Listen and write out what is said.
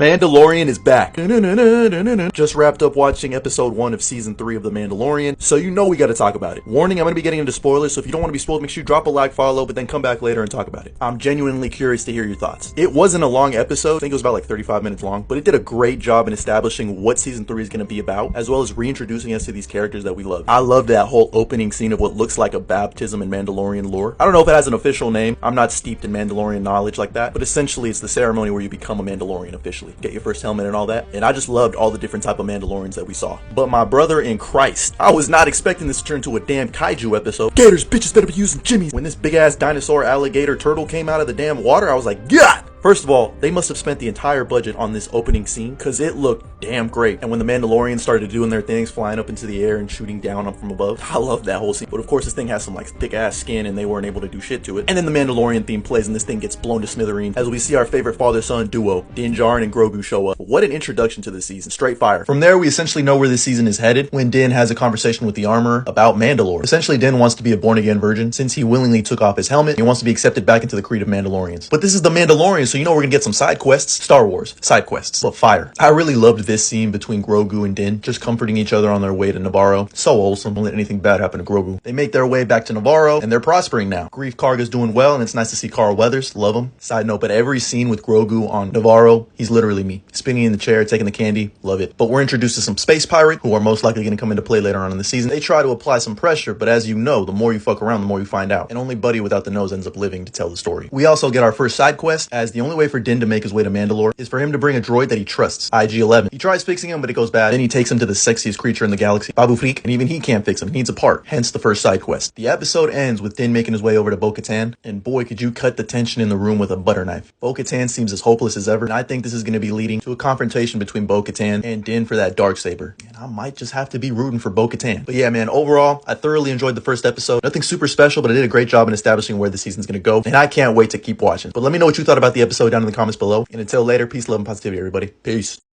Mandalorian is back. Just wrapped up watching episode 1 of season 3 of The Mandalorian, so you know we gotta talk about it. Warning, I'm gonna be getting into spoilers, so if you don't want to be spoiled, make sure you drop a like, follow, but then come back later and talk about it. I'm genuinely curious to hear your thoughts. It wasn't a long episode, I think it was about like 35 minutes long, but it did a great job in establishing what season 3 is gonna be about, as well as reintroducing us to these characters that we love. I love that whole opening scene of what looks like a baptism in Mandalorian lore. I don't know if it has an official name, I'm not steeped in Mandalorian knowledge like that, but essentially it's the ceremony where you become a Mandalorian officially. Get your first helmet and all that, and I just loved all the different type of Mandalorians that we saw. But my brother in Christ, I was not expecting this to turn to a damn kaiju episode. Gators, bitches better be using jimmies. When this big ass dinosaur alligator turtle came out of the damn water, I was like, God! First of all, they must have spent the entire budget on this opening scene because it looked damn great. And when the Mandalorians started doing their things, flying up into the air and shooting down up from above, I love that whole scene. But of course, this thing has some like thick ass skin and they weren't able to do shit to it. And then the Mandalorian theme plays and this thing gets blown to smithereens as we see our favorite father-son duo, Din Djarin and Grogu, show up. What an introduction to this season. Straight fire. From there, we essentially know where this season is headed when Din has a conversation with the armorer about Mandalore. Essentially, Din wants to be a born-again virgin since he willingly took off his helmet. He wants to be accepted back into the creed of Mandalorians. But this is the Mandalorian, so you know we're gonna get some side quests. Star Wars side quests, but fire. I really loved this scene between Grogu and Din, just comforting each other on their way to Navarro. So wholesome. Don't let anything bad happen to Grogu. They make their way back to Navarro and they're prospering now. Grief Karga's doing well and it's nice to see Carl Weathers. Love him. Side note, but every scene with Grogu on Navarro, he's literally me. Spinning in the chair, taking the candy. Love it. But we're introduced to some space pirate who are most likely going to come into play later on in the season. They try to apply some pressure, but as you know, the more you fuck around, the more you find out. And only Buddy without the nose ends up living to tell the story. We also get our first side quest, as the only way for Din to make his way to Mandalore is for him to bring a droid that he trusts, IG-11. He tries fixing him, but it goes bad. Then he takes him to the sexiest creature in the galaxy, Babu Frik, and even he can't fix him. He needs a part, hence the first side quest. The episode ends with Din making his way over to Bo-Katan, and boy, could you cut the tension in the room with a butter knife. Bo-Katan seems as hopeless as ever, and I think this is going to be leading to a confrontation between Bo-Katan and Din for that Darksaber. And I might just have to be rooting for Bo-Katan. But yeah, man, overall, I thoroughly enjoyed the first episode. Nothing super special, but I did a great job in establishing where the season's going to go, and I can't wait to keep watching. But let me know what you thought about the episode down in the comments below, and until later, peace, love, and positivity, everybody. Peace.